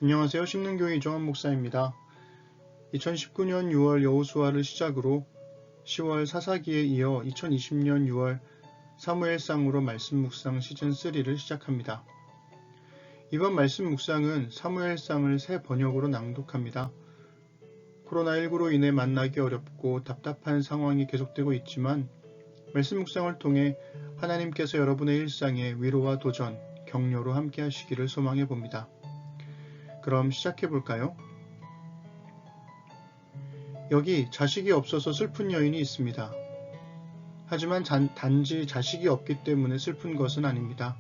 안녕하세요. 심는교회 이정환 목사입니다. 2019년 6월 여호수아를 시작으로 10월 사사기에 이어 2020년 6월 사무엘상으로 말씀 묵상 시즌3를 시작합니다. 이번 말씀 묵상은 사무엘상을 새 번역으로 낭독합니다. 코로나19로 인해 만나기 어렵고 답답한 상황이 계속되고 있지만 말씀 묵상을 통해 하나님께서 여러분의 일상에 위로와 도전, 격려로 함께 하시기를 소망해 봅니다. 그럼 시작해 볼까요? 여기 자식이 없어서 슬픈 여인이 있습니다. 하지만 단지 자식이 없기 때문에 슬픈 것은 아닙니다.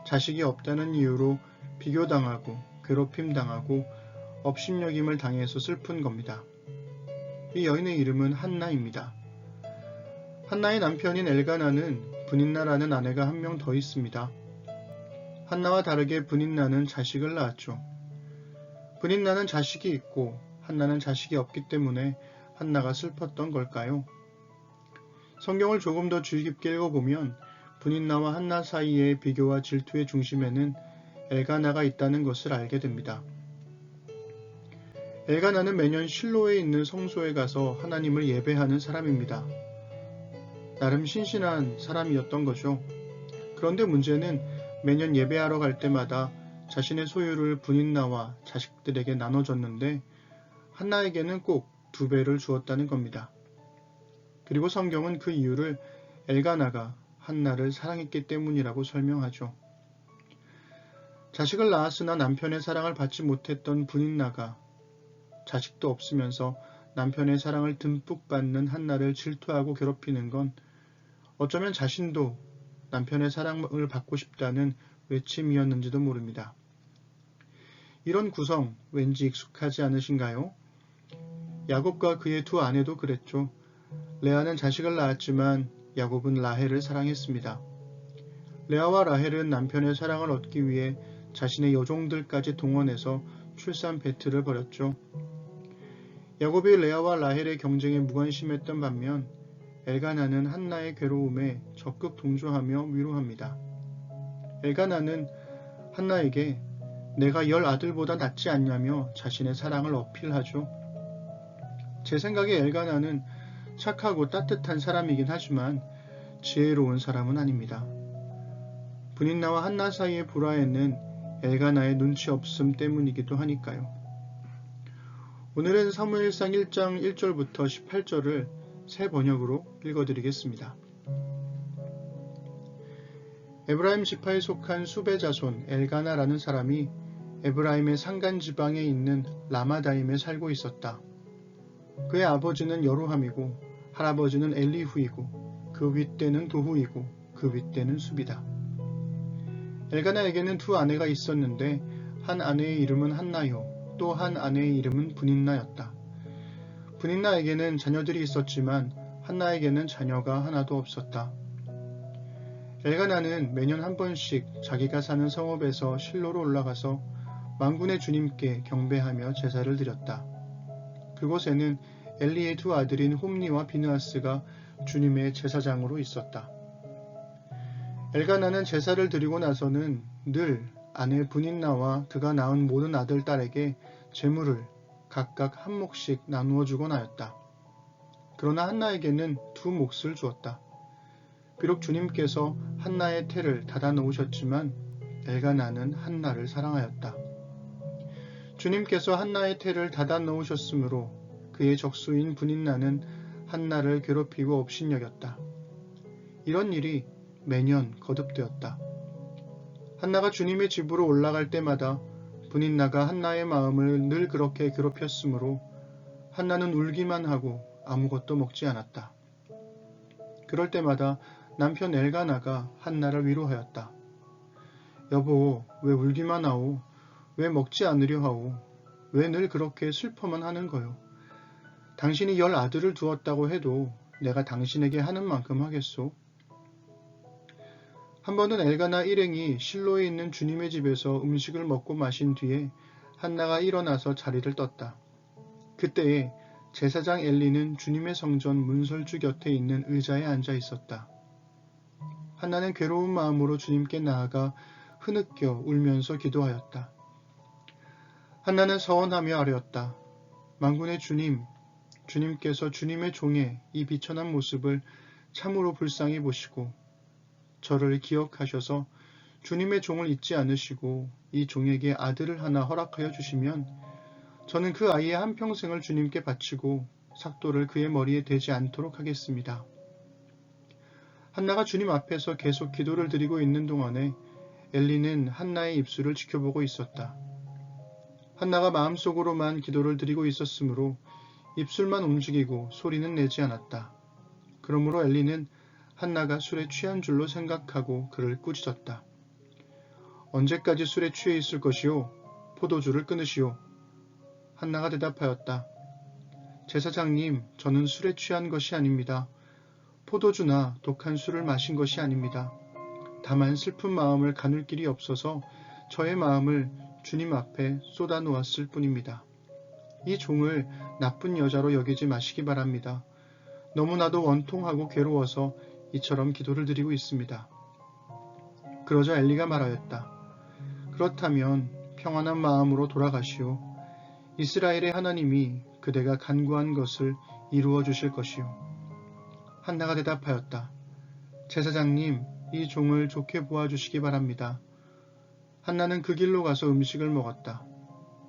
자식이 없다는 이유로 비교당하고 괴롭힘당하고 업신여김을 당해서 슬픈 겁니다. 이 여인의 이름은 한나입니다. 한나의 남편인 엘가나는 브닌나라는 아내가 한 명 더 있습니다. 한나와 다르게 브닌나는 자식을 낳았죠. 브닌나는 자식이 있고 한나는 자식이 없기 때문에 한나가 슬펐던 걸까요? 성경을 조금 더 주의 깊게 읽어보면 브닌나와 한나 사이의 비교와 질투의 중심에는 엘가나가 있다는 것을 알게 됩니다. 엘가나는 매년 실로에 있는 성소에 가서 하나님을 예배하는 사람입니다. 나름 신신한 사람이었던 거죠. 그런데 문제는 매년 예배하러 갈 때마다 자신의 소유를 브닌나와 자식들에게 나눠줬는데 한나에게는 꼭 2배를 주었다는 겁니다. 그리고 성경은 그 이유를 엘가나가 한나를 사랑했기 때문이라고 설명하죠. 자식을 낳았으나 남편의 사랑을 받지 못했던 브닌나가 자식도 없으면서 남편의 사랑을 듬뿍 받는 한나를 질투하고 괴롭히는 건 어쩌면 자신도 남편의 사랑을 받고 싶다는 외침이었는지도 모릅니다. 이런 구성 왠지 익숙하지 않으신가요? 야곱과 그의 2 아내도 그랬죠. 레아는 자식을 낳았지만 야곱은 라헬을 사랑했습니다. 레아와 라헬은 남편의 사랑을 얻기 위해 자신의 여종들까지 동원해서 출산 배틀을 벌였죠. 야곱이 레아와 라헬의 경쟁에 무관심했던 반면 엘가나는 한나의 괴로움에 적극 동조하며 위로합니다. 엘가나는 한나에게 내가 10 아들보다 낫지 않냐며 자신의 사랑을 어필하죠. 제 생각에 엘가나는 착하고 따뜻한 사람이긴 하지만 지혜로운 사람은 아닙니다. 브닌나와 한나 사이의 불화에는 엘가나의 눈치 없음 때문이기도 하니까요. 오늘은 사무엘상 1장 1절부터 18절을 새 번역으로 읽어드리겠습니다. 에브라임 지파에 속한 수베 자손 엘가나라는 사람이 에브라임의 산간 지방에 있는 라마다임에 살고 있었다. 그의 아버지는 여로함이고 할아버지는 엘리후이고 그 윗대는 도후이고 그 윗대는 숲이다. 엘가나에게는 2 아내가 있었는데 한 아내의 이름은 한나요, 또 한 아내의 이름은 브닌나였다. 브닌나에게는 자녀들이 있었지만 한나에게는 자녀가 하나도 없었다. 엘가나는 매년 한 번씩 자기가 사는 성읍에서 실로로 올라가서 만군의 주님께 경배하며 제사를 드렸다. 그곳에는 엘리의 2 아들인 홈니와 비느하스가 주님의 제사장으로 있었다. 엘가나는 제사를 드리고 나서는 늘 아내 브닌나와 그가 낳은 모든 아들, 딸에게 제물을 각각 한 몫씩 나누어 주곤 하였다. 그러나 한나에게는 2 몫을 주었다. 비록 주님께서 한나의 태를 닫아 놓으셨지만 엘가나는 한나를 사랑하였다. 주님께서 한나의 태를 닫아 놓으셨으므로 그의 적수인 브닌나는 한나를 괴롭히고 업신여겼다. 이런 일이 매년 거듭되었다. 한나가 주님의 집으로 올라갈 때마다 브닌나가 한나의 마음을 늘 그렇게 괴롭혔으므로 한나는 울기만 하고 아무것도 먹지 않았다. 그럴 때마다 남편 엘가나가 한나를 위로하였다. 여보, 왜 울기만 하오? 왜 먹지 않으려 하오? 왜 늘 그렇게 슬퍼만 하는 거요? 당신이 10 아들을 두었다고 해도 내가 당신에게 하는 만큼 하겠소? 한 번은 엘가나 일행이 실로에 있는 주님의 집에서 음식을 먹고 마신 뒤에 한나가 일어나서 자리를 떴다. 그때에 제사장 엘리는 주님의 성전 문설주 곁에 있는 의자에 앉아 있었다. 한나는 괴로운 마음으로 주님께 나아가 흐느껴 울면서 기도하였다. 한나는 서원하며 아뢰었다. 만군의 주님, 주님께서 주님의 종의 이 비천한 모습을 참으로 불쌍히 보시고 저를 기억하셔서 주님의 종을 잊지 않으시고 이 종에게 아들을 하나 허락하여 주시면 저는 그 아이의 한평생을 주님께 바치고 삭도를 그의 머리에 대지 않도록 하겠습니다. 한나가 주님 앞에서 계속 기도를 드리고 있는 동안에 엘리는 한나의 입술을 지켜보고 있었다. 한나가 마음속으로만 기도를 드리고 있었으므로 입술만 움직이고 소리는 내지 않았다. 그러므로 엘리는 한나가 술에 취한 줄로 생각하고 그를 꾸짖었다. 언제까지 술에 취해 있을 것이오? 포도주를 끊으시오. 한나가 대답하였다. 제사장님, 저는 술에 취한 것이 아닙니다. 포도주나 독한 술을 마신 것이 아닙니다. 다만 슬픈 마음을 가눌 길이 없어서 저의 마음을 주님 앞에 쏟아 놓았을 뿐입니다. 이 종을 나쁜 여자로 여기지 마시기 바랍니다. 너무나도 원통하고 괴로워서 이처럼 기도를 드리고 있습니다. 그러자 엘리가 말하였다. 그렇다면 평안한 마음으로 돌아가시오. 이스라엘의 하나님이 그대가 간구한 것을 이루어 주실 것이오. 한나가 대답하였다. 제사장님, 이 종을 좋게 보아주시기 바랍니다. 한나는 그 길로 가서 음식을 먹었다.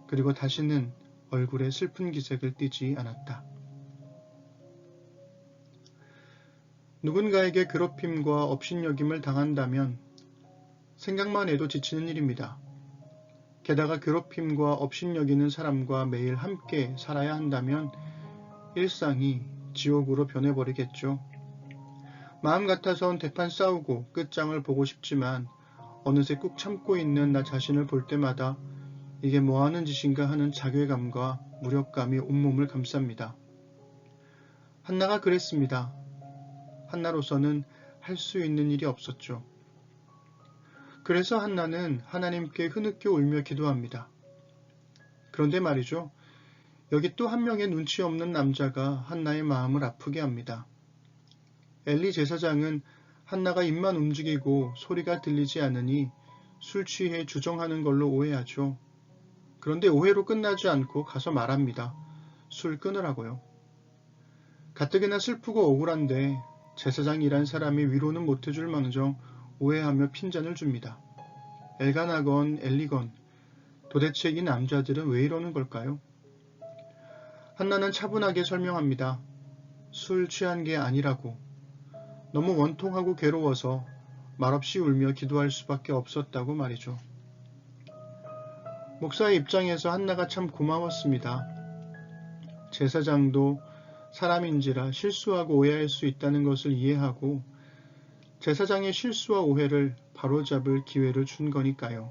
그리고 다시는 얼굴에 슬픈 기색을 띠지 않았다. 누군가에게 괴롭힘과 업신여김을 당한다면 생각만 해도 지치는 일입니다. 게다가 괴롭힘과 업신여기는 사람과 매일 함께 살아야 한다면 일상이 지옥으로 변해버리겠죠. 마음 같아선 대판 싸우고 끝장을 보고 싶지만 어느새 꾹 참고 있는 나 자신을 볼 때마다 이게 뭐하는 짓인가 하는 자괴감과 무력감이 온몸을 감쌉니다. 한나가 그랬습니다. 한나로서는 할 수 있는 일이 없었죠. 그래서 한나는 하나님께 흐느껴 울며 기도합니다. 그런데 말이죠. 여기 또 한 명의 눈치 없는 남자가 한나의 마음을 아프게 합니다. 엘리 제사장은 한나가 입만 움직이고 소리가 들리지 않으니 술 취해 주정하는 걸로 오해하죠. 그런데 오해로 끝나지 않고 가서 말합니다. 술 끊으라고요. 가뜩이나 슬프고 억울한데 제사장이란 사람이 위로는 못해줄 망정 오해하며 핀잔을 줍니다. 엘가나건 엘리건 도대체 이 남자들은 왜 이러는 걸까요? 한나는 차분하게 설명합니다. 술 취한 게 아니라고. 너무 원통하고 괴로워서 말없이 울며 기도할 수밖에 없었다고 말이죠. 목사의 입장에서 한나가 참 고마웠습니다. 제사장도 사람인지라 실수하고 오해할 수 있다는 것을 이해하고 제사장의 실수와 오해를 바로잡을 기회를 준 거니까요.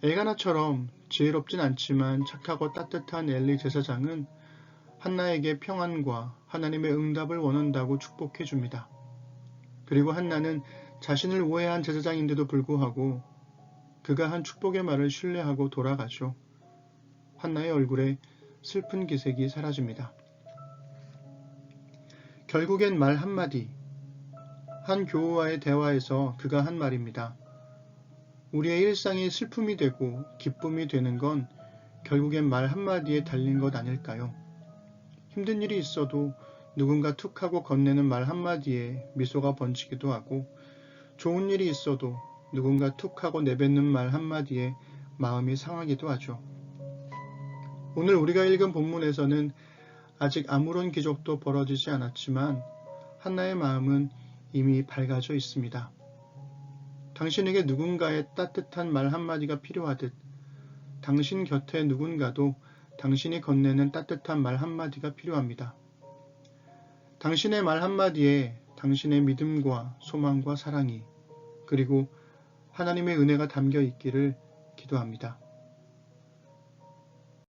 엘가나처럼 지혜롭진 않지만 착하고 따뜻한 엘리 제사장은 한나에게 평안과 하나님의 응답을 원한다고 축복해 줍니다. 그리고 한나는 자신을 오해한 제사장인데도 불구하고 그가 한 축복의 말을 신뢰하고 돌아가죠. 한나의 얼굴에 슬픈 기색이 사라집니다. 결국엔 말 한마디, 한 교우와의 대화에서 그가 한 말입니다. 우리의 일상이 슬픔이 되고 기쁨이 되는 건 결국엔 말 한마디에 달린 것 아닐까요? 힘든 일이 있어도 누군가 툭 하고 건네는 말 한마디에 미소가 번지기도 하고 좋은 일이 있어도 누군가 툭 하고 내뱉는 말 한마디에 마음이 상하기도 하죠. 오늘 우리가 읽은 본문에서는 아직 아무런 기적도 벌어지지 않았지만 한나의 마음은 이미 밝아져 있습니다. 당신에게 누군가의 따뜻한 말 한마디가 필요하듯 당신 곁에 누군가도 당신이 건네는 따뜻한 말 한마디가 필요합니다. 당신의 말 한마디에 당신의 믿음과 소망과 사랑이 그리고 하나님의 은혜가 담겨 있기를 기도합니다.